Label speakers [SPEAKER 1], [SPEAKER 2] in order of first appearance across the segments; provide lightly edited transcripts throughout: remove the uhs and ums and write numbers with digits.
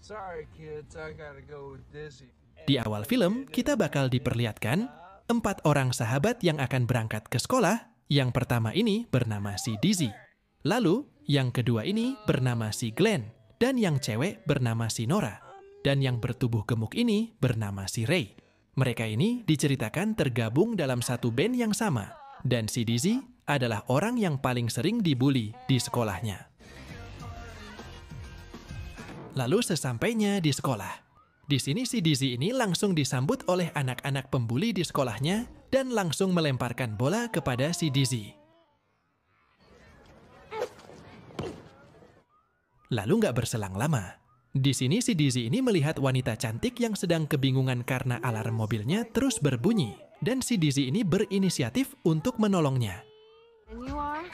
[SPEAKER 1] Sorry kids, I gotta go with Dizzy.
[SPEAKER 2] Di awal film, kita bakal diperlihatkan 4 orang sahabat yang akan berangkat ke sekolah. Yang pertama ini bernama si Dizzy. Lalu, yang kedua ini bernama si Glenn. Dan yang cewek bernama si Nora. Dan yang bertubuh gemuk ini bernama si Ray. Mereka ini diceritakan tergabung dalam satu band yang sama. Dan si Dizzy adalah orang yang paling sering dibully di sekolahnya. Lalu sesampainya di sekolah, di sini si Dizzy ini langsung disambut oleh anak-anak pembuli di sekolahnya dan langsung melemparkan bola kepada si Dizzy. Lalu nggak berselang lama, di sini si Dizzy ini melihat wanita cantik yang sedang kebingungan karena alarm mobilnya terus berbunyi, dan si Dizzy ini berinisiatif untuk menolongnya.
[SPEAKER 3] And you are?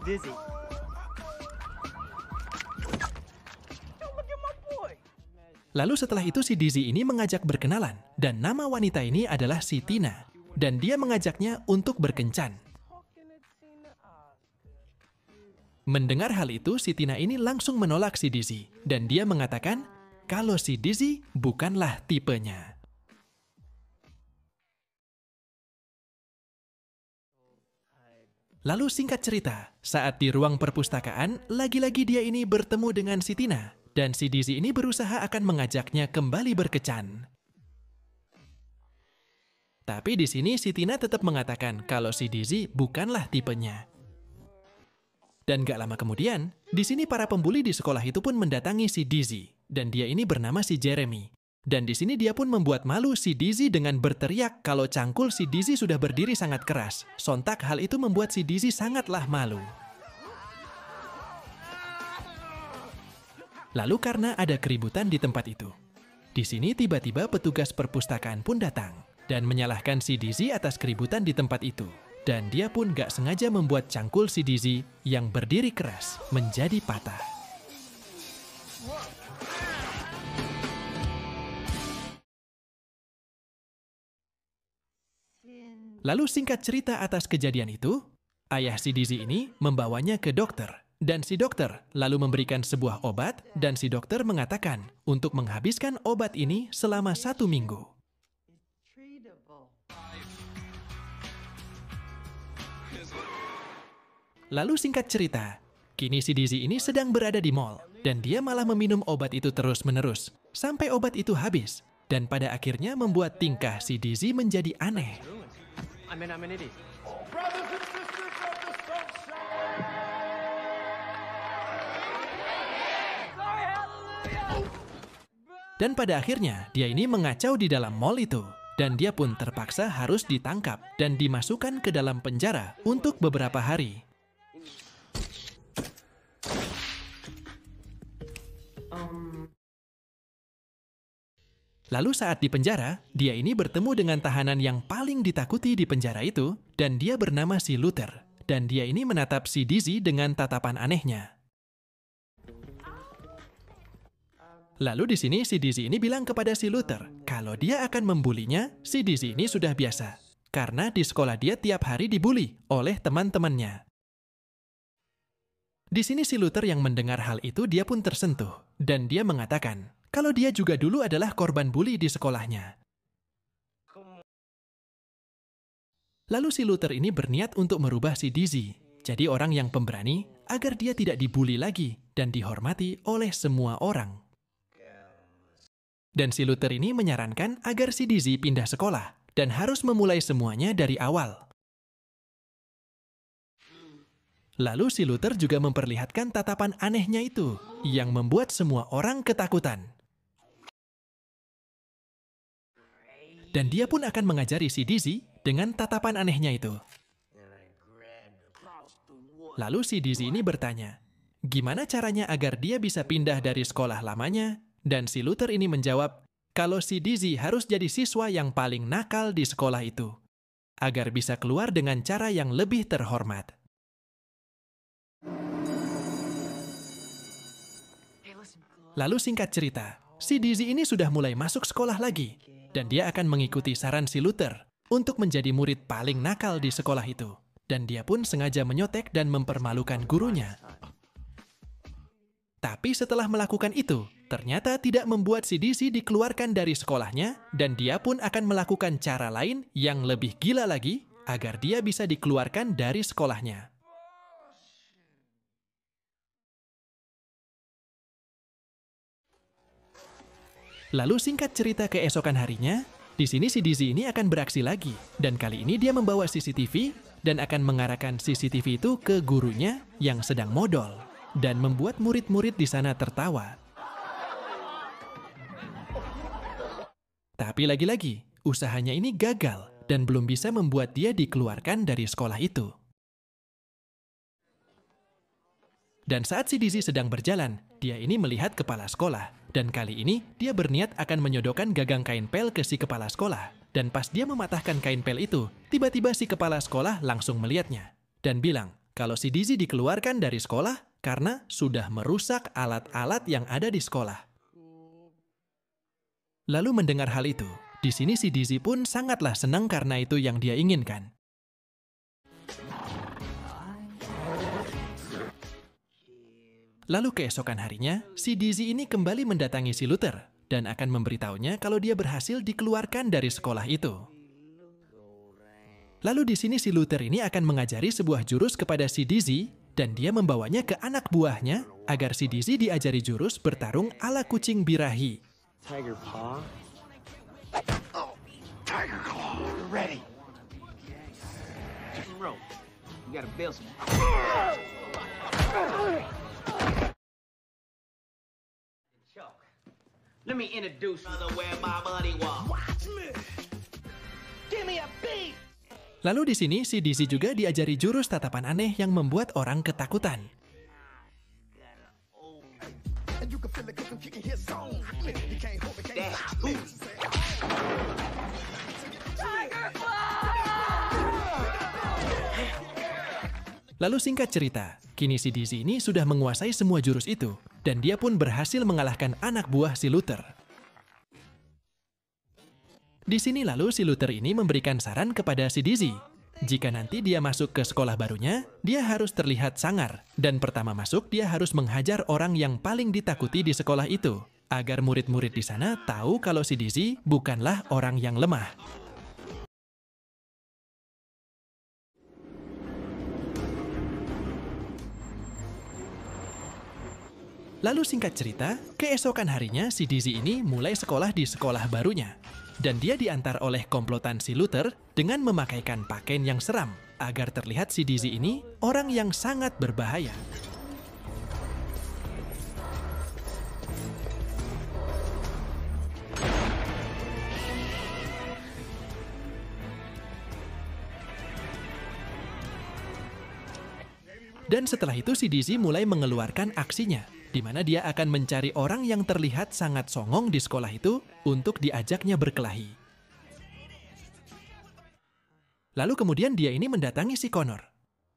[SPEAKER 4] Dizzy.
[SPEAKER 2] Lalu setelah itu si Dizzy ini mengajak berkenalan, dan nama wanita ini adalah si Tina, dan dia mengajaknya untuk berkencan. Mendengar hal itu, si Tina ini langsung menolak si Dizzy, dan dia mengatakan kalau si Dizzy bukanlah tipenya. Lalu singkat cerita, saat di ruang perpustakaan, lagi-lagi dia ini bertemu dengan si Tina. Dan si Dizzy ini berusaha akan mengajaknya kembali berkencan. Tapi di sini si Tina tetap mengatakan kalau si Dizzy bukanlah tipenya. Dan gak lama kemudian, di sini para pembuli di sekolah itu pun mendatangi si Dizzy. Dan dia ini bernama si Jeremy. Dan di sini dia pun membuat malu si Dizzy dengan berteriak kalau cangkul si Dizzy sudah berdiri sangat keras. Sontak hal itu membuat si Dizzy sangatlah malu. Lalu karena ada keributan di tempat itu. Di sini tiba-tiba petugas perpustakaan pun datang dan menyalahkan si Dizzy atas keributan di tempat itu. Dan dia pun gak sengaja membuat cangkul si Dizzy yang berdiri keras menjadi patah. Lalu singkat cerita atas kejadian itu, ayah si Dizzy ini membawanya ke dokter. Dan si dokter lalu memberikan sebuah obat dan si dokter mengatakan untuk menghabiskan obat ini selama 1 minggu. Lalu singkat cerita, kini si Dizzy ini sedang berada di mall dan dia malah meminum obat itu terus-menerus sampai obat itu habis dan pada akhirnya membuat tingkah si Dizzy menjadi aneh.
[SPEAKER 4] I'm an idiot.
[SPEAKER 2] Dan pada akhirnya, dia ini mengacau di dalam mall itu. Dan dia pun terpaksa harus ditangkap dan dimasukkan ke dalam penjara untuk beberapa hari. Lalu saat di penjara, dia ini bertemu dengan tahanan yang paling ditakuti di penjara itu, dan dia bernama si Luther. Dan dia ini menatap si Dizzy dengan tatapan anehnya. Lalu di sini si Dizzy ini bilang kepada si Luther kalau dia akan membulinya, si Dizzy ini sudah biasa. Karena di sekolah dia tiap hari dibully oleh teman-temannya. Di sini si Luther yang mendengar hal itu dia pun tersentuh. Dan dia mengatakan kalau dia juga dulu adalah korban bully di sekolahnya. Lalu si Luther ini berniat untuk merubah si Dizzy. Jadi orang yang pemberani agar dia tidak dibully lagi dan dihormati oleh semua orang. Dan si Luther ini menyarankan agar si Dizzy pindah sekolah dan harus memulai semuanya dari awal. Lalu si Luther juga memperlihatkan tatapan anehnya itu yang membuat semua orang ketakutan. Dan dia pun akan mengajari si Dizzy dengan tatapan anehnya itu. Lalu si Dizzy ini bertanya, gimana caranya agar dia bisa pindah dari sekolah lamanya? Dan si Luther ini menjawab, kalau si Dizzy harus jadi siswa yang paling nakal di sekolah itu, agar bisa keluar dengan cara yang lebih terhormat. Lalu singkat cerita, si Dizzy ini sudah mulai masuk sekolah lagi. Dan dia akan mengikuti saran si Luther untuk menjadi murid paling nakal di sekolah itu. Dan dia pun sengaja menyontek dan mempermalukan gurunya. Tapi setelah melakukan itu, ternyata tidak membuat si Dizzy dikeluarkan dari sekolahnya dan dia pun akan melakukan cara lain yang lebih gila lagi agar dia bisa dikeluarkan dari sekolahnya. Lalu singkat cerita keesokan harinya, di sini si Dizzy ini akan beraksi lagi. Dan kali ini dia membawa CCTV dan akan mengarahkan CCTV itu ke gurunya yang sedang modal. Dan membuat murid-murid di sana tertawa. Tapi lagi-lagi, usahanya ini gagal dan belum bisa membuat dia dikeluarkan dari sekolah itu. Dan saat si Dizzy sedang berjalan, dia ini melihat kepala sekolah. Dan kali ini, dia berniat akan menyodorkan gagang kain pel ke si kepala sekolah. Dan pas dia mematahkan kain pel itu, tiba-tiba si kepala sekolah langsung melihatnya. Dan bilang, kalau si Dizzy dikeluarkan dari sekolah karena sudah merusak alat-alat yang ada di sekolah. Lalu mendengar hal itu, di sini si Dizzy pun sangatlah senang karena itu yang dia inginkan. Lalu keesokan harinya, si Dizzy ini kembali mendatangi si Luther dan akan memberitahunya kalau dia berhasil dikeluarkan dari sekolah itu. Lalu di sini si Luther ini akan mengajari sebuah jurus kepada si Dizzy dan dia membawanya ke anak buahnya agar si Dizzy diajari jurus bertarung ala kucing birahi.
[SPEAKER 4] Tiger paw.
[SPEAKER 1] Tiger Claw, ready.
[SPEAKER 4] Rope. You gotta build some. Choke. Let me introduce where my buddy was.
[SPEAKER 1] Watch me. Give me a beat.
[SPEAKER 2] Lalu di sini si Dizzy juga diajari jurus tatapan aneh yang membuat orang ketakutan. Lalu singkat cerita, kini si Dizzy ini sudah menguasai semua jurus itu, dan dia pun berhasil mengalahkan anak buah si Luther. Di sini lalu si Luther ini memberikan saran kepada si Dizzy. Jika nanti dia masuk ke sekolah barunya, dia harus terlihat sangar. Dan pertama masuk, dia harus menghajar orang yang paling ditakuti di sekolah itu. Agar murid-murid di sana tahu kalau si Dizzy bukanlah orang yang lemah. Lalu singkat cerita, keesokan harinya si Dizzy ini mulai sekolah di sekolah barunya. Dan dia diantar oleh komplotan si Luther dengan memakaikan pakaian yang seram agar terlihat si Dizzy ini orang yang sangat berbahaya. Dan setelah itu si Dizzy mulai mengeluarkan aksinya, di mana dia akan mencari orang yang terlihat sangat songong di sekolah itu untuk diajaknya berkelahi. Lalu kemudian dia ini mendatangi si Connor.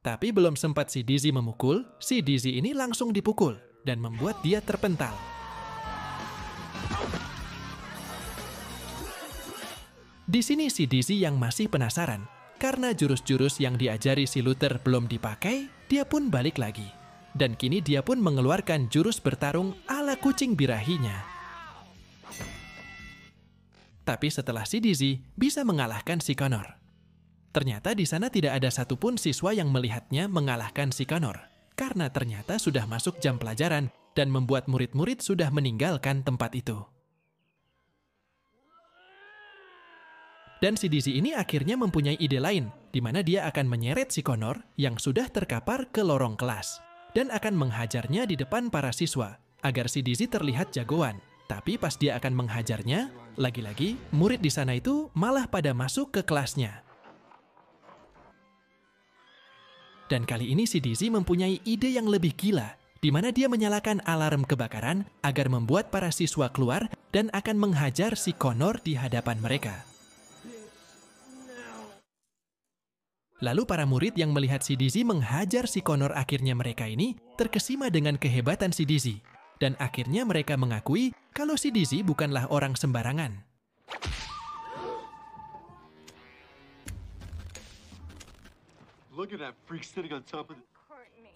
[SPEAKER 2] Tapi belum sempat si Dizzy memukul, si Dizzy ini langsung dipukul dan membuat dia terpental. Di sini si Dizzy yang masih penasaran, karena jurus-jurus yang diajari si Luther belum dipakai, dia pun balik lagi. Dan kini dia pun mengeluarkan jurus bertarung ala kucing birahinya. Tapi setelah si Dizzy bisa mengalahkan si Connor. Ternyata di sana tidak ada satupun siswa yang melihatnya mengalahkan si Connor. Karena ternyata sudah masuk jam pelajaran dan membuat murid-murid sudah meninggalkan tempat itu. Dan si Dizzy ini akhirnya mempunyai ide lain, di mana dia akan menyeret si Connor yang sudah terkapar ke lorong kelas. Dan akan menghajarnya di depan para siswa, agar si Dizzy terlihat jagoan. Tapi pas dia akan menghajarnya, lagi-lagi murid di sana itu malah pada masuk ke kelasnya. Dan kali ini si Dizzy mempunyai ide yang lebih gila, di mana dia menyalakan alarm kebakaran agar membuat para siswa keluar dan akan menghajar si Connor di hadapan mereka. Lalu para murid yang melihat si Dizzy menghajar si Connor akhirnya mereka ini terkesima dengan kehebatan si Dizzy. Dan akhirnya mereka mengakui kalau si Dizzy bukanlah orang sembarangan.
[SPEAKER 3] Look at that freak sitting on top of the...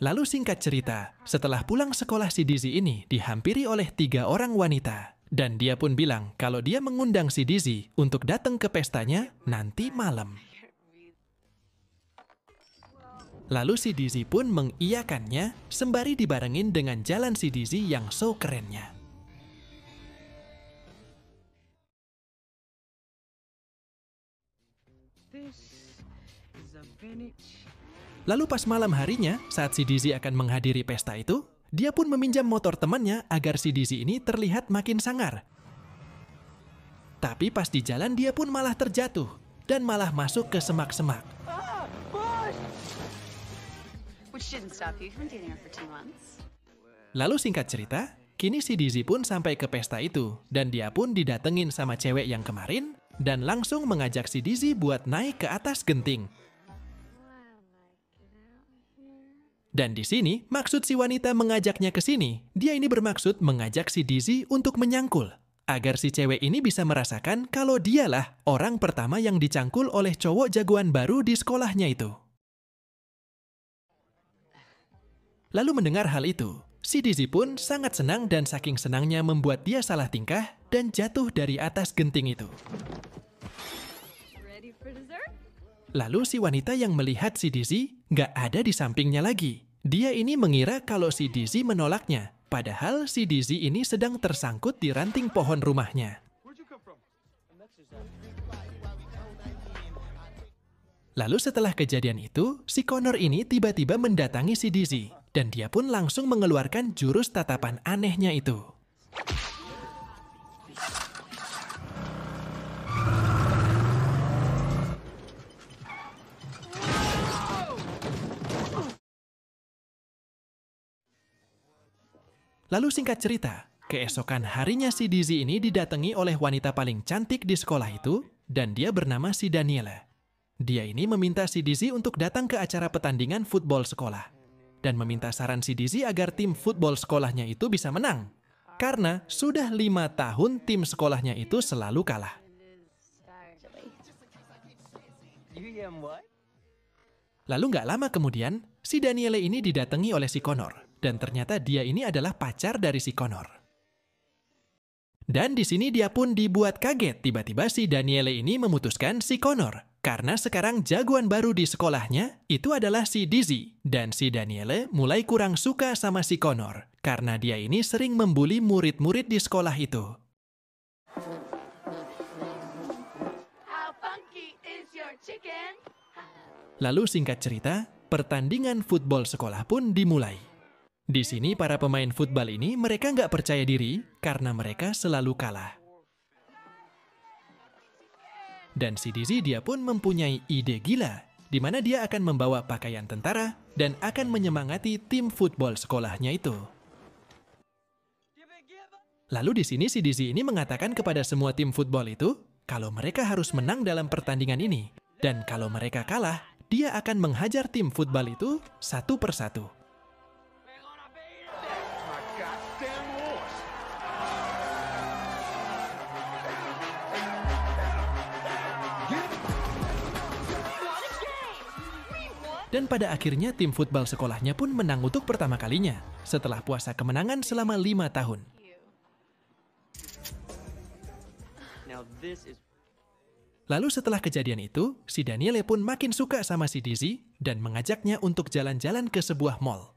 [SPEAKER 2] Lalu singkat cerita, setelah pulang sekolah si Dizzy ini dihampiri oleh 3 orang wanita. Dan dia pun bilang kalau dia mengundang si Dizzy untuk datang ke pestanya nanti malam. Lalu si Dizzy pun mengiyakannya sembari dibarengin dengan jalan si Dizzy yang so kerennya. Lalu pas malam harinya, saat si Dizzy akan menghadiri pesta itu, dia pun meminjam motor temannya agar si Dizzy ini terlihat makin sangar. Tapi pas di jalan dia pun malah terjatuh dan malah masuk ke semak-semak. Lalu singkat cerita, kini si Dizzy pun sampai ke pesta itu dan dia pun didatengin sama cewek yang kemarin dan langsung mengajak si Dizzy buat naik ke atas genting. Dan di sini, maksud si wanita mengajaknya ke sini, dia ini bermaksud mengajak si Dizzy untuk menyangkul, agar si cewek ini bisa merasakan kalau dialah orang pertama yang dicangkul oleh cowok jagoan baru di sekolahnya itu. Lalu mendengar hal itu, si Dizzy pun sangat senang dan saking senangnya membuat dia salah tingkah dan jatuh dari atas genting itu. Lalu si wanita yang melihat si Dizzy nggak ada di sampingnya lagi. Dia ini mengira kalau si Dizzy menolaknya, padahal si Dizzy ini sedang tersangkut di ranting pohon rumahnya. Lalu setelah kejadian itu, si Connor ini tiba-tiba mendatangi si Dizzy, dan dia pun langsung mengeluarkan jurus tatapan anehnya itu. Lalu singkat cerita, keesokan harinya si Dizzy ini didatangi oleh wanita paling cantik di sekolah itu, dan dia bernama si Daniela. Dia ini meminta si Dizzy untuk datang ke acara pertandingan football sekolah, dan meminta saran si Dizzy agar tim football sekolahnya itu bisa menang, karena sudah 5 tahun tim sekolahnya itu selalu kalah. Lalu nggak lama kemudian, si Daniela ini didatangi oleh si Connor. Dan ternyata dia ini adalah pacar dari si Connor. Dan di sini dia pun dibuat kaget. Tiba-tiba si Daniela ini memutuskan si Connor. Karena sekarang jagoan baru di sekolahnya itu adalah si Dizzy. Dan si Daniela mulai kurang suka sama si Connor. Karena dia ini sering membuli murid-murid di sekolah itu. Lalu singkat cerita, pertandingan football sekolah pun dimulai. Di sini para pemain football ini mereka nggak percaya diri karena mereka selalu kalah. Dan si Dizzy dia pun mempunyai ide gila, di mana dia akan membawa pakaian tentara dan akan menyemangati tim football sekolahnya itu. Lalu di sini si Dizzy ini mengatakan kepada semua tim football itu kalau mereka harus menang dalam pertandingan ini. Dan kalau mereka kalah, dia akan menghajar tim football itu satu persatu. Dan pada akhirnya tim football sekolahnya pun menang untuk pertama kalinya setelah puasa kemenangan selama 5 tahun. Lalu setelah kejadian itu, si Daniela pun makin suka sama si Dizzy dan mengajaknya untuk jalan-jalan ke sebuah mall.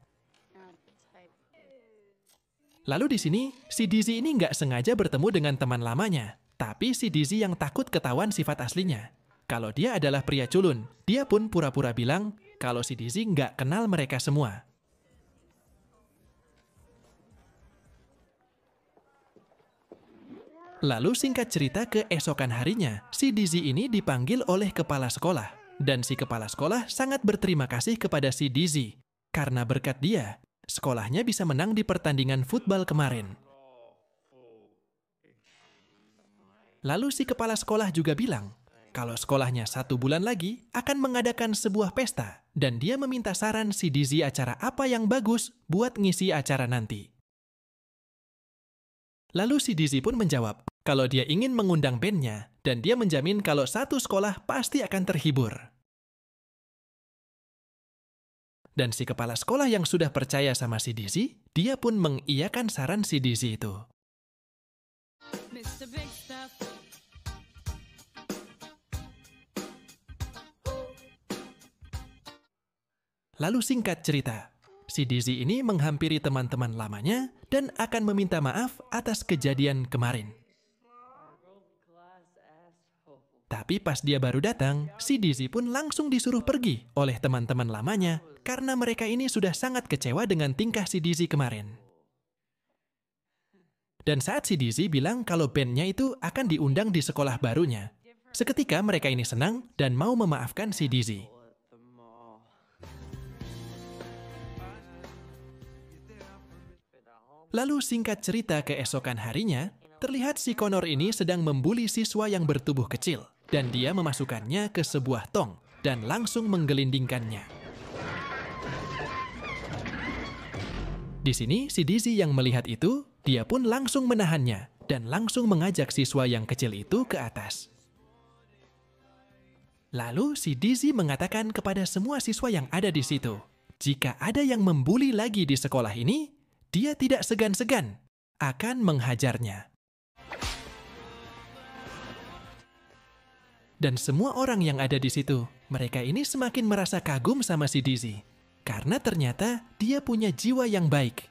[SPEAKER 2] Lalu di sini, si Dizzy ini nggak sengaja bertemu dengan teman lamanya, tapi si Dizzy yang takut ketahuan sifat aslinya. Kalau dia adalah pria culun, dia pun pura-pura bilang kalau si Dizzy nggak kenal mereka semua. Lalu singkat cerita keesokan harinya, si Dizzy ini dipanggil oleh kepala sekolah. Dan si kepala sekolah sangat berterima kasih kepada si Dizzy. Karena berkat dia, sekolahnya bisa menang di pertandingan football kemarin. Lalu si kepala sekolah juga bilang, kalau sekolahnya 1 bulan lagi akan mengadakan sebuah pesta dan dia meminta saran si Dizzy acara apa yang bagus buat ngisi acara nanti. Lalu si Dizzy pun menjawab kalau dia ingin mengundang bandnya dan dia menjamin kalau satu sekolah pasti akan terhibur. Dan si kepala sekolah yang sudah percaya sama si Dizzy, dia pun mengiyakan saran si Dizzy itu. Lalu singkat cerita, si Dizzy ini menghampiri teman-teman lamanya dan akan meminta maaf atas kejadian kemarin. Tapi pas dia baru datang, si Dizzy pun langsung disuruh pergi oleh teman-teman lamanya karena mereka ini sudah sangat kecewa dengan tingkah si Dizzy kemarin. Dan saat si Dizzy bilang kalau bandnya itu akan diundang di sekolah barunya, seketika mereka ini senang dan mau memaafkan si Dizzy. Lalu singkat cerita keesokan harinya, terlihat si Connor ini sedang membuli siswa yang bertubuh kecil dan dia memasukkannya ke sebuah tong dan langsung menggelindingkannya. Di sini si Dizzy yang melihat itu, dia pun langsung menahannya dan langsung mengajak siswa yang kecil itu ke atas. Lalu si Dizzy mengatakan kepada semua siswa yang ada di situ, jika ada yang membuli lagi di sekolah ini, dia tidak segan-segan akan menghajarnya. Dan semua orang yang ada di situ, mereka ini semakin merasa kagum sama si Dizzy. Karena ternyata dia punya jiwa yang baik.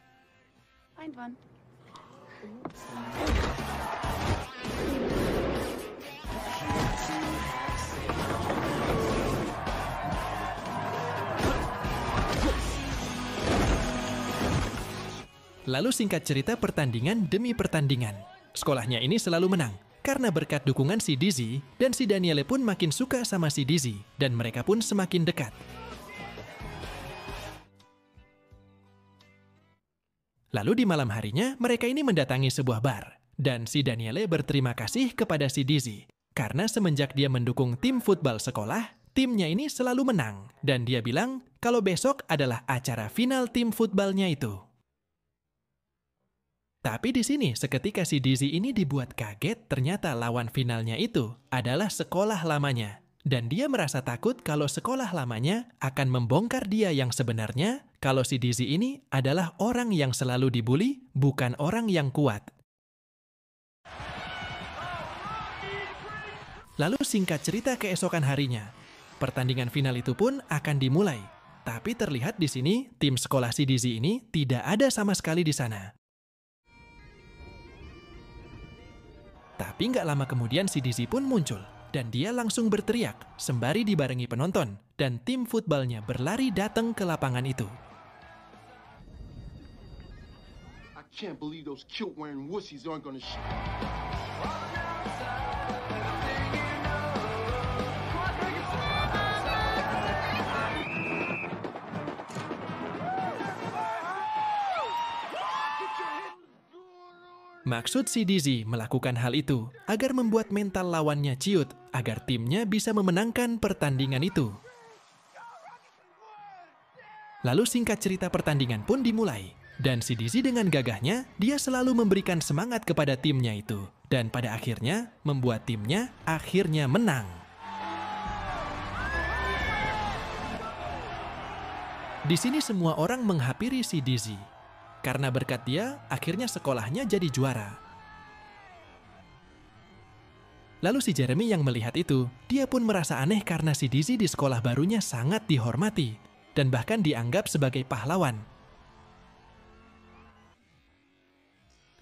[SPEAKER 2] Lalu singkat cerita pertandingan demi pertandingan. Sekolahnya ini selalu menang. Karena berkat dukungan si Dizzy, dan si Daniele pun makin suka sama si Dizzy, dan mereka pun semakin dekat. Lalu di malam harinya, mereka ini mendatangi sebuah bar. Dan si Daniele berterima kasih kepada si Dizzy. Karena semenjak dia mendukung tim futbal sekolah, timnya ini selalu menang. Dan dia bilang kalau besok adalah acara final tim futbalnya itu. Tapi di sini, seketika si Dizzy ini dibuat kaget, ternyata lawan finalnya itu adalah sekolah lamanya. Dan dia merasa takut kalau sekolah lamanya akan membongkar dia yang sebenarnya, kalau si Dizzy ini adalah orang yang selalu dibully, bukan orang yang kuat. Lalu singkat cerita keesokan harinya, pertandingan final itu pun akan dimulai. Tapi terlihat di sini, tim sekolah si Dizzy ini tidak ada sama sekali di sana. Tapi nggak lama kemudian si Dizzy pun muncul, dan dia langsung berteriak, sembari dibarengi penonton, dan tim futbalnya berlari datang ke lapangan itu.
[SPEAKER 3] I can't believe those kilt-wearing wussies aren't gonna shit.
[SPEAKER 2] Maksud si Dizzy melakukan hal itu agar membuat mental lawannya ciut, agar timnya bisa memenangkan pertandingan itu. Lalu singkat cerita pertandingan pun dimulai, dan si Dizzy dengan gagahnya, dia selalu memberikan semangat kepada timnya itu, dan pada akhirnya membuat timnya akhirnya menang. Di sini semua orang menghampiri si Dizzy. Karena berkat dia, akhirnya sekolahnya jadi juara. Lalu si Jeremy yang melihat itu, dia pun merasa aneh karena si Dizzy di sekolah barunya sangat dihormati, dan bahkan dianggap sebagai pahlawan.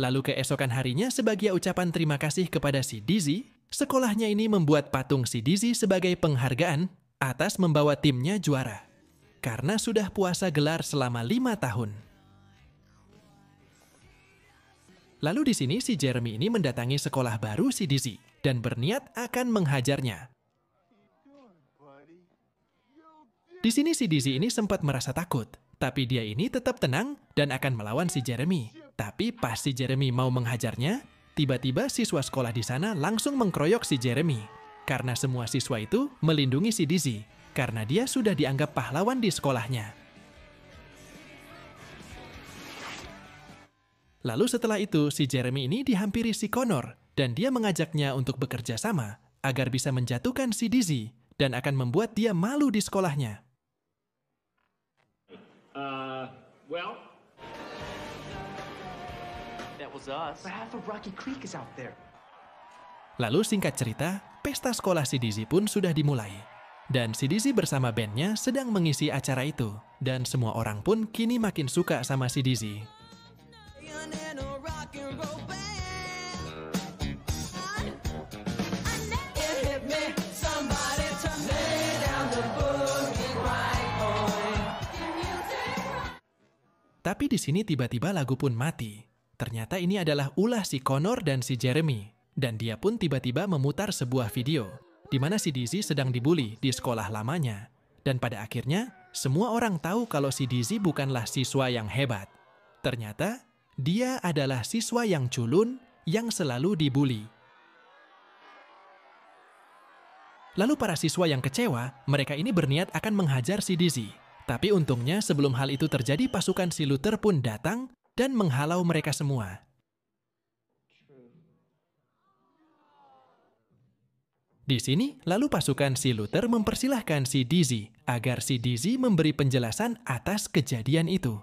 [SPEAKER 2] Lalu keesokan harinya, sebagai ucapan terima kasih kepada si Dizzy, sekolahnya ini membuat patung si Dizzy sebagai penghargaan atas membawa timnya juara. Karena sudah puasa gelar selama 5 tahun. Lalu di sini si Jeremy ini mendatangi sekolah baru si Dizzy dan berniat akan menghajarnya. Di sini si Dizzy ini sempat merasa takut, tapi dia ini tetap tenang dan akan melawan si Jeremy. Tapi pas si Jeremy mau menghajarnya, tiba-tiba siswa sekolah di sana langsung mengkeroyok si Jeremy. Karena semua siswa itu melindungi si Dizzy, karena dia sudah dianggap pahlawan di sekolahnya. Lalu setelah itu, si Jeremy ini dihampiri si Connor, dan dia mengajaknya untuk bekerja sama agar bisa menjatuhkan si Dizzy dan akan membuat dia malu di sekolahnya.
[SPEAKER 5] Well,
[SPEAKER 4] That was us.
[SPEAKER 5] but half of Rocky Creek is out there.
[SPEAKER 2] Lalu singkat cerita, pesta sekolah si Dizzy pun sudah dimulai. Dan si Dizzy bersama bandnya sedang mengisi acara itu. Dan semua orang pun kini makin suka sama si Dizzy. Tapi di sini tiba-tiba lagu pun mati. Ternyata ini adalah ulah si Connor dan si Jeremy. Dan dia pun tiba-tiba memutar sebuah video, di mana si Dizzy sedang dibully di sekolah lamanya. Dan pada akhirnya, semua orang tahu kalau si Dizzy bukanlah siswa yang hebat. Ternyata, dia adalah siswa yang culun yang selalu dibully. Lalu para siswa yang kecewa, mereka ini berniat akan menghajar si Dizzy. Tapi untungnya sebelum hal itu terjadi, pasukan si Luther pun datang dan menghalau mereka semua. Di sini, lalu pasukan si Luther mempersilahkan si Dizzy agar si Dizzy memberi penjelasan atas kejadian itu.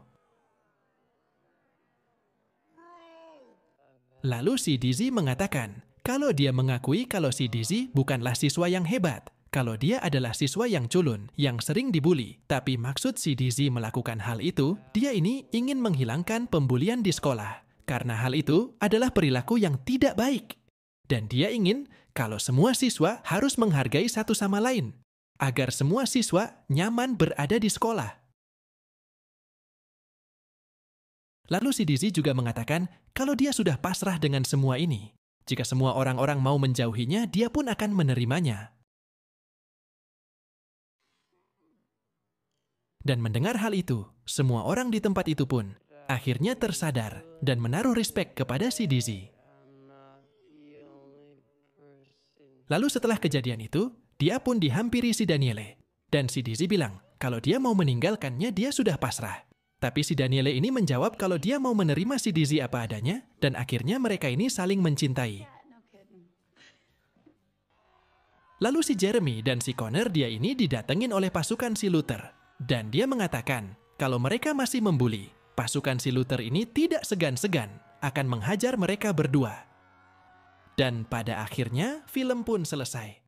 [SPEAKER 2] Lalu si Dizzy mengatakan kalau dia mengakui kalau si Dizzy bukanlah siswa yang hebat, kalau dia adalah siswa yang culun, yang sering dibully. Tapi maksud si Dizzy melakukan hal itu, dia ini ingin menghilangkan pembulian di sekolah. Karena hal itu adalah perilaku yang tidak baik. Dan dia ingin kalau semua siswa harus menghargai satu sama lain, agar semua siswa nyaman berada di sekolah. Lalu si Dizzy juga mengatakan kalau dia sudah pasrah dengan semua ini. Jika semua orang-orang mau menjauhinya, dia pun akan menerimanya. Dan mendengar hal itu, semua orang di tempat itu pun akhirnya tersadar dan menaruh respek kepada si Dizzy. Lalu setelah kejadian itu, dia pun dihampiri si Daniele. Dan si Dizzy bilang kalau dia mau meninggalkannya, dia sudah pasrah. Tapi si Daniele ini menjawab kalau dia mau menerima si Dizzy apa adanya, dan akhirnya mereka ini saling mencintai. Lalu si Jeremy dan si Connor dia ini didatengin oleh pasukan si Luther. Dan dia mengatakan kalau mereka masih membuli, pasukan si Luther ini tidak segan-segan akan menghajar mereka berdua. Dan pada akhirnya film pun selesai.